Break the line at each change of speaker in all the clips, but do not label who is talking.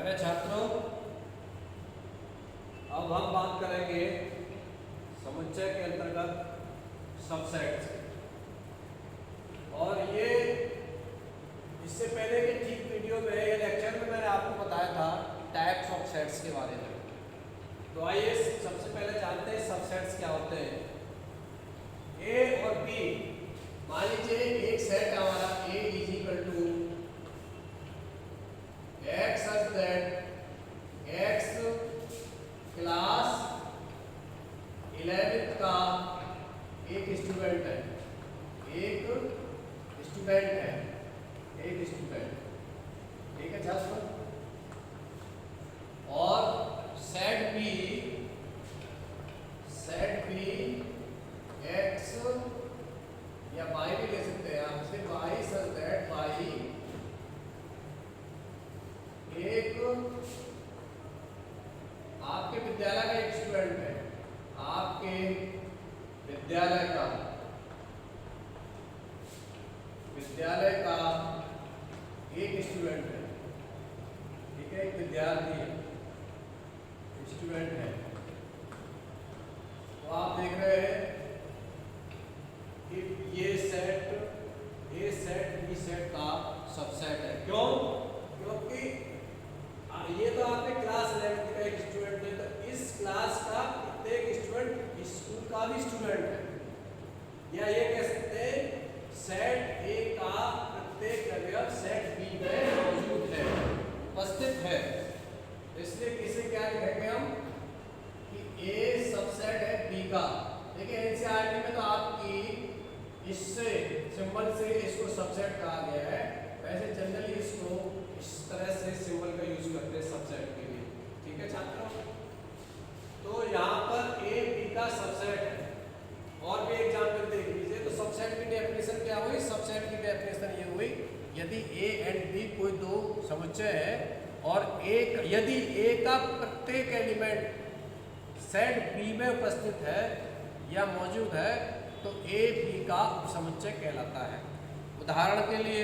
प्यारे छात्रों, अब हम बात करेंगे समुच्चय के अंतर्गत सबसेट्स की। और ये इससे पहले के ठीक वीडियो में या लेक्चर में मैंने आपको बताया था टाइप्स ऑफ सेट्स के बारे में। तो आइए सबसे पहले जानते हैं सबसेट्स क्या होते हैं। ए और बी, मान लीजिए एक सेट है हमारा A is equal to X such that X class 11th का एक स्टूडेंट है, ठीक है छात्रों। और सेट बी एक्स या वाई भी ले सकते हैं आप, सिर्फ वाई सच दैट वाई एक आपके विद्यालय का एक स्टूडेंट है, आपके विद्यालय का एक स्टूडेंट है, ठीक है, एक विद्यार्थी है, स्टूडेंट है। तो आप देख रहे हैं कि ये set A set B set का सबसेट है। क्यों? क्योंकि ये तो आपके क्लास 11th का एक स्टूडेंट है, तो इस क्लास का प्रत्येक स्टूडेंट स्कूल का भी स्टूडेंट है। या ये कह सकते हैं सेट ए का प्रत्येक अवयव सेट बी में मौजूद है, उपस्थित है। इसलिए किसे क्या लिखेंगे हम कि ए सबसेट है बी का। देखिए एनसीईआरटी में तो आपकी इससे सिंबल से इसको सबसेट कहा गया है, वैसे जनरली इसको इस तरह से सिंबल का यूज करते हैं सबसेट के लिए, ठीक है छात्रों। तो यहाँ पर ए बी का सबसेट है। और भी एग्जाम्पल देख लीजिए। तो सबसेट की डेफिनेशन क्या हुई? सबसेट की डेफिनेशन ये हुई, यदि ए एंड बी कोई दो समुच्चय है और यदि ए का प्रत्येक एलिमेंट सेट बी में उपस्थित है या मौजूद है तो ए बी का उपसमुच्चय कहलाता है। उदाहरण के लिए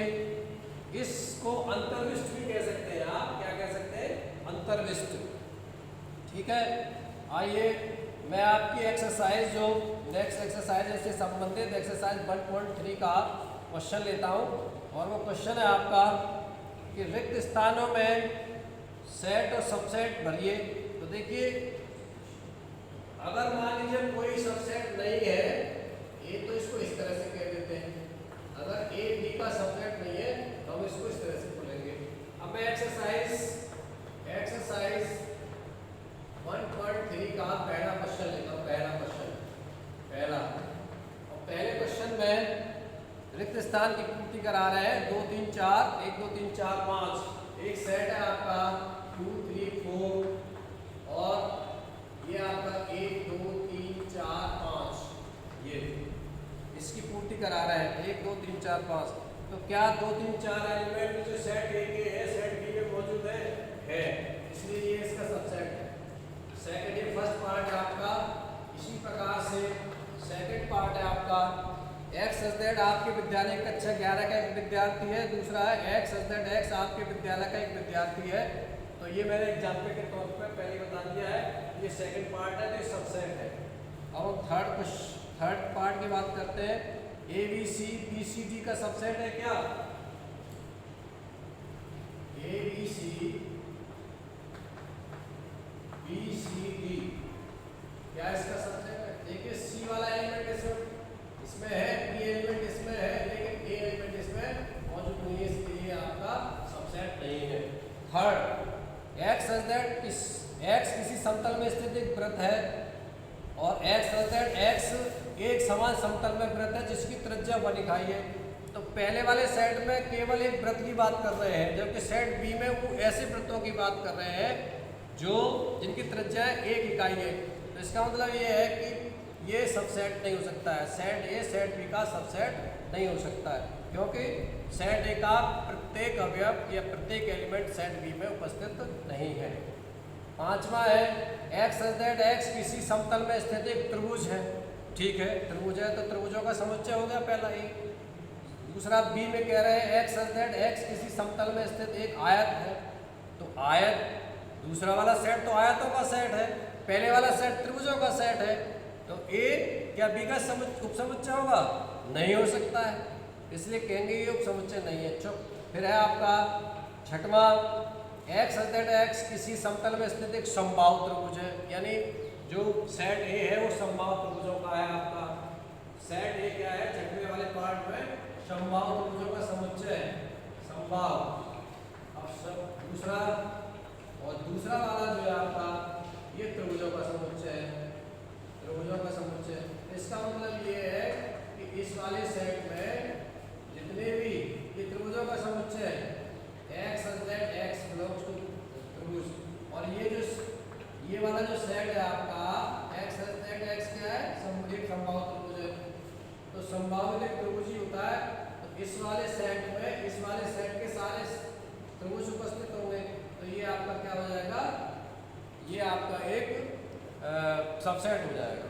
इसको अंतर्विष्ट भी कह सकते हैं आप। क्या कह सकते हैं? अंतर्विष्ट, ठीक है। आइए मैं आपकी एक्सरसाइज जो नेक्स्ट एक्सरसाइज से संबंधित एक्सरसाइज 1.3 का क्वेश्चन लेता हूं। और वो क्वेश्चन है आपका कि रिक्त स्थानों में सेट और सबसेट भरिए। तो देखिए, अगर मान लीजिए कोई सबसेट नहीं है, ये तो इसको इस तरह से कह देते हैं। अगर ए बी का सबसेट नहीं है तो हम इसको इस तरह से बोलेंगे। अब मैं एक्सरसाइज 1.3 का पहला क्वेश्चन लेता हूँ। पहला और पहले क्वेश्चन में रिक्त स्थान की पूर्ति करा रहे हैं। 2 3 4 1 2 3 4 5 एक सेट है आपका 2 3 4 और ये आपका 1 2 3 4 5 ये इसकी पूर्ति करा रहे हैं 1 2 3 4 5। तो क्या 2 3 4 एलिमेंट जो सेट ए के है सेट बी में मौजूद है, इसलिए ये इसका सबसेट है। सेकंड, ये फर्स्ट पार्ट है आपका। इसी प्रकार से सेकंड पार्ट है आपका एक्स सच दैट आपके विद्यालय कक्षा 11 का एक विद्यार्थी है। दूसरा है एक्स सच दैट एक्स आपके विद्यालय का एक विद्यार्थी है। तो ये मैंने एग्जाम्पल के तौर पर पहले बता दिया है, ये सेकंड पार्ट है, तो ये सबसेट है। अब हम थर्ड पार्ट की बात करते हैं। A B C B C D का सबसेट है क्या? A B C B C D क्या इसका सबसेट है? देखिए सी वाला एलिमेंट इसमें है, बी एलिमेंट इसमें है, लेकिन ए एलिमेंट इसमें मौजूद नहीं है, इसलिए आपका सबसेट नहीं है। Third, x such that x किसी समतल में स्थित एक वृत्त है और एक्स सच दैट एक्स एक समान समतल में वृत्त है जिसकी त्रिज्या 1 इकाई है। तो पहले वाले सेट में केवल एक वृत्त की बात कर रहे हैं, जबकि सेट बी में वो ऐसे वृत्तों की बात कर रहे हैं जो जिनकी त्रिज्या 1 इकाई है। तो इसका मतलब ये है कि ये सबसेट नहीं हो सकता है। सेट ए सेट बी का सबसेट नहीं हो सकता है, क्योंकि सेट ए का प्रत्येक अवयव या प्रत्येक एलिमेंट सेट बी में उपस्थित नहीं है। पांचवा है एक्स सच दैट एक्स किसी समतल में स्थित एक त्रिभुज है, ठीक है, त्रिभुज है तो त्रिभुजों का समुच्चय हो गया पहला ही। दूसरा बी में कह रहे हैं एक्स सच दैट एक्स किसी समतल में स्थित एक आयत है। तो आयत, दूसरा वाला सेट तो आयतों का सेट है, पहले वाला सेट त्रिभुजों का सेट है, तो ए क्या बी का उपसमुच्चय होगा? नहीं हो सकता है, इसलिए कहेंगे ये उपसमुच्चय नहीं है। चुप। फिर है आपका छठवां, एक्स दैट एक्स किसी समतल में स्थित एक समबाहु त्रिभुज है, यानी जो सेट ए है वो समबाहु त्रिभुजों का है। आपका सेट ए क्या है? छठवें वाले पार्ट में समबाहु त्रिभुजों का समुच्चय है, समबाहु। अब सब दूसरा, और दूसरा वाला जो है आपका ये त्रिभुजों का समुच्चय है, त्रिभुजों का समुच्चय। इसका मतलब ये है कि इस वाले सेट में जितने भी ये त्रिभुजों का समुच्चय है, x such that x belongs to त्रिभुज, और ये वाला जो सेट है आपका x such that x क्या है? एक समबाहु त्रिभुज है, तो समबाहु त्रिभुज ही होता है। तो इस वाले सेट में इस वाले सेट के सारे त्रिभुज उपस्थित होंगे, तो ये आपका क्या हो जाएगा? ये आपका एक सबसेट हो जाएगा।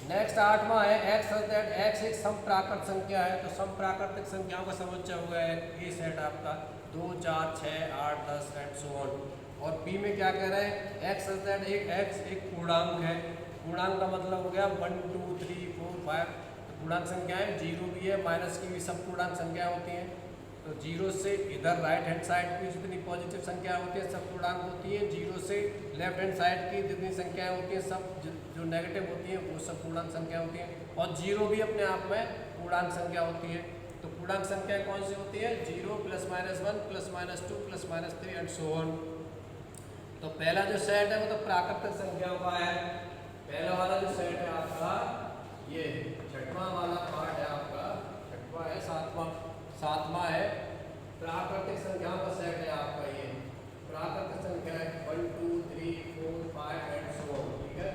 नेक्स्ट आठवां है x such that x एक समप्राकृत संख्या है, तो समप्राकृतिक संख्याओं का समुच्चय हुआ है ये सेट आपका 2, 4, 6, 8, 10 एंड सो ऑन। और बी में क्या कह रहे हैं? x such that x एक पूर्णांक है, पूर्णांक का मतलब हो गया 1, 2, 3, 4, 5, तो पूर्णांक संख्याएं जीरो भी है, माइनस की भी सब पूर्णांक संख्या होती हैं। तो जीरो से इधर राइट हैंड साइड की जितनी पॉजिटिव संख्या होती है सब पूर्णांक होती है, जीरो से लेफ्ट हैंड साइड की जितनी संख्याएं होती हैं सब जो नेगेटिव होती हैं वो सब पूर्णांक संख्या होती हैं, और जीरो भी अपने आप में पूर्णांक संख्या होती है। तो पूर्णांक संख्या कौन सी होती है? 0 +-1 +-2 +-3 एंड सो ऑन। तो पहला जो सेट है वो तो प्राकृतिक संख्याओं का है, पहला वाला जो सेट है आपका ये छठवां वाला पार्ट है आपका, छठवां है, सातवां है प्राकृतिक संख्याओं का सेट है आपका। ये प्राकृतिक संख्या है 1, 2, 3, 4, 5 एंड सो ऑन। ठीक है,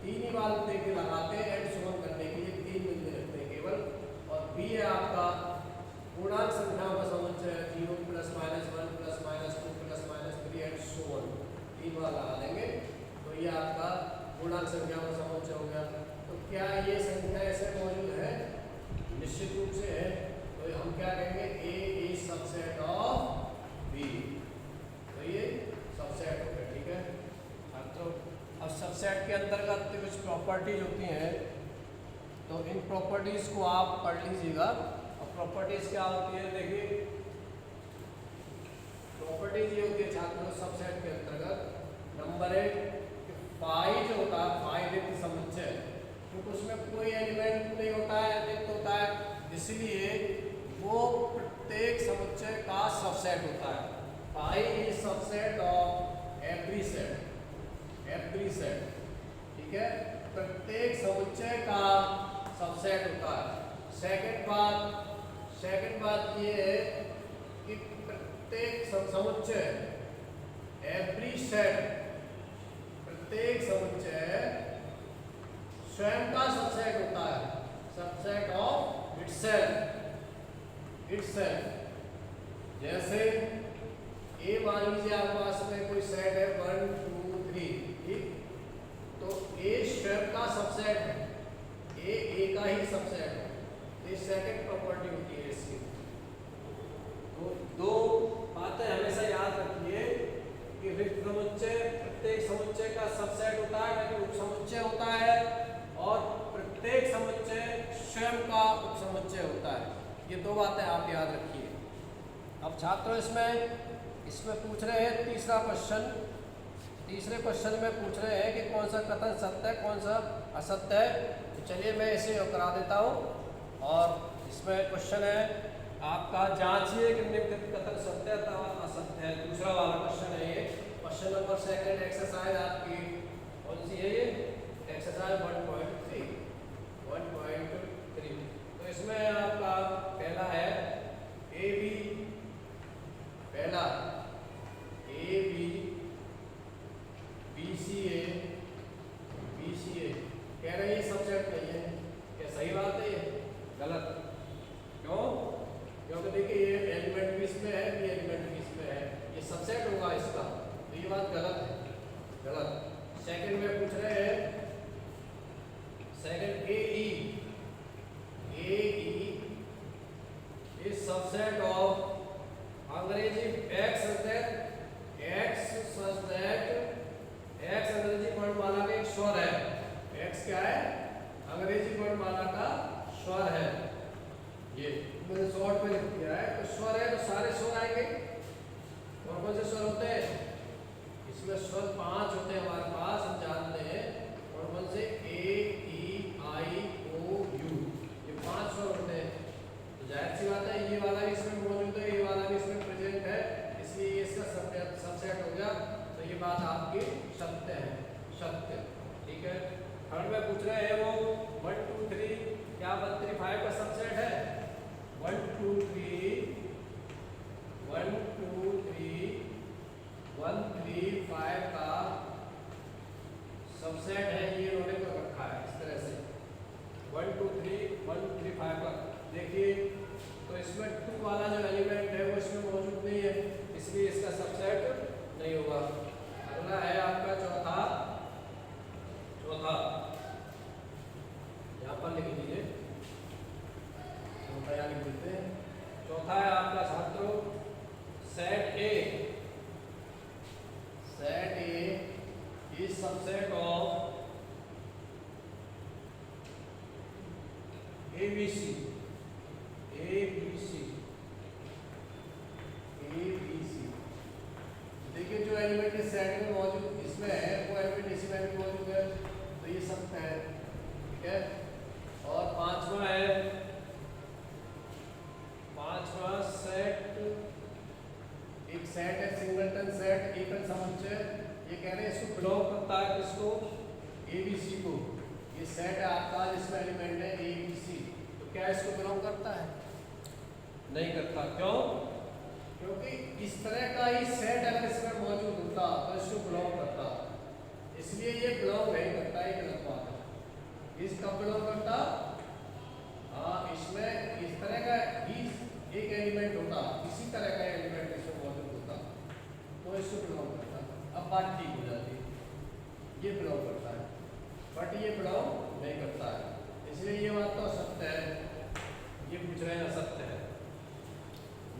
तीन ही बार देके लगाते हैं एंड सो ऑन करने के लिए, तीन बिंदु रखते हैं केवल। और बी है आपका पूर्णांक संख्याओं का समुच्चय है 0 +-1 +-2 +-3 एंड सो ऑन, तीन बार लगा देंगे तो ये आपका पूर्णांक संख्याओं का समुच्चय हो गया। तो क्या ये संख्या ऐसे मौजूद है? निश्चित रूप से है, तो हम क्या कहेंगे? ए इज सबसेट ऑफ बी, तो ये सबसेट हो गया। ठीक है, तो अब सबसेट के अंतर्गत कुछ प्रॉपर्टीज होती हैं, तो इन प्रॉपर्टीज को आप पढ़ लीजिएगा। अब प्रॉपर्टीज क्या होती है? देखिए प्रॉपर्टीज ये होती है छात्रों सबसेट के अंतर्गत, नंबर 1 फाई जो होता है, फाई रिक्त समुच्चय, क्योंकि उसमें कोई एलिमेंट नहीं होता है, रिक्त होता है, इसलिए वो प्रत्येक समुच्चय का सबसेट होता है। Phi is subset of every set, every set. ठीक है, प्रत्येक समुच्चय का सबसेट होता है। सेकंड बात ये है कि प्रत्येक समुच्चय, एवरी सेट, प्रत्येक समुच्चय स्वयं का सबसेट होता है, सबसेट ऑफ इटसेल्फ। जैसे ए मान लीजिए आपके पास में कोई सेट है 1, 2, 3, ठीक, तो ए स्वयं का सबसेट है, ए का ही सबसेट है, ये सेकंड प्रॉपर्टी होती है इसकी। तो दो बातें हमेशा याद रखिए कि रिक्त समुच्चय प्रत्येक समुच्चय का सबसेट होता है, यानी उपसमुच्चय होता है, और प्रत्येक समुच्चय स्वयं का उपसमुच्चय होता है। ये दो बातें आप याद रखिए। अब छात्रों इसमें पूछ रहे हैं तीसरा क्वेश्चन, तीसरे क्वेश्चन में पूछ रहे हैं कि कौन सा कथन सत्य है, कौन सा असत्य है। तो चलिए मैं इसे करा देता हूँ। और इसमें क्वेश्चन है आपका, जांचिए कि निम्नलिखित कथन सत्य अथवा असत्य है। दूसरा वाला क्वेश्चन है ये, क्वेश्चन नंबर 2 एक्सरसाइज आपकी कौन सी है? ये एक्सरसाइज 1.3। तो इसमें आपका पहला है ए बी, पहला ए बी बी सी ए कह रहे हैं सबसेट नहीं है। क्या सही बात है? ये गलत। क्यों? क्योंकि देखिए ये एलिमेंट भी इसमें है, ये एलिमेंट भी इसमें है, ये सबसेट होगा इसका, तो ये बात गलत है, गलत। सेकंड में पूछ रहे हैं, second A E is subset of अंग्रेजी एक्स इसमें स्वर 5 होते हैं हमारे पास, हम जानते हैं। और वन से ए ई आई ओ यू, ये 5 स्वर होते हैं। तो जाहिर सी बात है ये वाला भी इसमें मौजूद है, ये वाला भी इसमें प्रेजेंट है, इसलिए इसका सबसेट हो गया। तो ये बात आपकी सत्य है, सत्य। ठीक है। थर्ड में पूछ रहे हैं वो 1 2 3 क्या 1 3 5 का सबसेट है? 1 2 3 1 2 3 1 3 5 का सबसेट है, ये उन्होंने को रखा है इस तरह से 1 2 3 1 3 5 का। देखिए तो इसमें 2 वाला जो एलिमेंट है वो इसमें मौजूद नहीं है, इसलिए इसका सबसेट नहीं होगा। अगला है आपका चौथा, यहाँ पर लिख दीजिए, चौथा यहाँ लिख देते हैं। चौथा है आपका छात्रों set A. Set A is subset of ABC। देखिए जो एलिमेंट इस सेट में मौजूद इसमें है वो एलिमेंट इसी में भी मौजूद है, तो ये सब है। ठीक है। और पांचवा है, पांचवा सेट, एक सेट है सिंगलटन सेट, एकल समुच्चय। ये कह रहे हैं इसको बिलोंग करता है किसको? ABC को। ये सेट है आपका जिसमें एलिमेंट है ABC, तो क्या इसको बिलोंग करता है? नहीं करता। क्यों? क्योंकि इस तरह का ही सेट अगर इसमें मौजूद होता तो इसको बिलोंग करता, इसलिए ये बिलोंग नहीं करता, ये गलत बात है। इस कब बिलोंग करता? हाँ, इसमें इस तरह का ही एक एलिमेंट होता, इसी तरह का एलिमेंट इसमें मौजूद होता तो इसको बिलोंग करता। अब बात ठीक हो जाती है, ये बिलोंग करता है बट ये बिलोंग नहीं करता है, इसलिए ये बात तो सत्य है। ये पूछ रहे हैं असत्य है,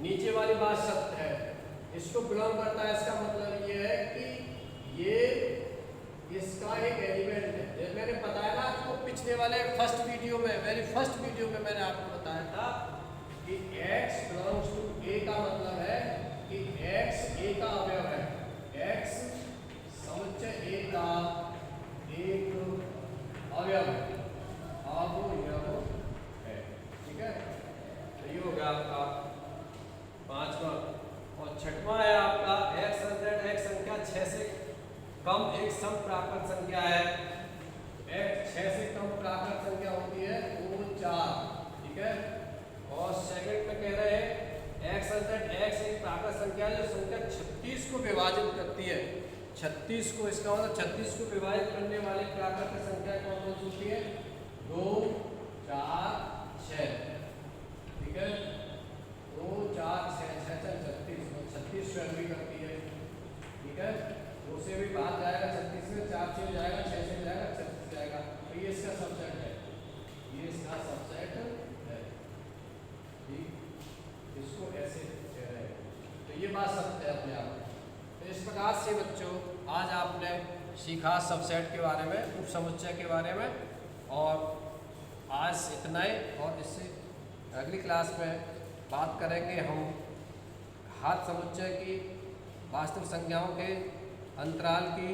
नीचे वाली बात सत्य है। इसको बिलोंग करता है, इसका मतलब ये है कि ये इसका एक एलिमेंट है। जैसे मैंने बताया ना आपको पिछले वाले फर्स्ट वीडियो में, वेरी फर्स्ट वीडियो में मैंने आपको बताया था कि x बिलोंग्स टू a का मतलब है कि x a का अवयव है, x समुच्चय a का एक अवयव है, अवयव है। ठीक है। तो ये हो गया आपका पांचवा। और छठवां है आपका x संख्या 6 से कम एक सम प्राकृत संख्या है। x 6 से कम प्राकृत संख्या होती है वो 4। ठीक है। और सेकंड में कह रहे हैं x एक प्राकृत संख्या है जो संख्या 36 को विभाजित करती है। 36 को, इसका मतलब 36 को विभाजित करने वाली प्राकृत संख्या कौन सी होती है? 2 4 6। ठीक है। 2 4 6 36 भी करती है। ठीक है। 2 से भी बाहर जाएगा 36 में, 4 से जाएगा 6 से जाएगा 36 जाएगा, तो ये इसका सबसेट है, ये इसका सबसेट है। ठीक, इसको ऐसे कह रहे हैं, तो ये बात सत्य है अपने आप। तो इस प्रकार से बच्चों आज आपने सीखा सबसेट के बारे में, उप समुच्चय के बारे में, और आज इतना ही। और इससे अगली क्लास में बात करेंगे हम घात समुच्चय की, वास्तविक संख्याओं के अंतराल की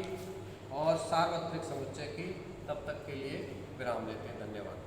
और सार्वत्रिक समुच्चय की। तब तक के लिए विराम लेते हैं। धन्यवाद।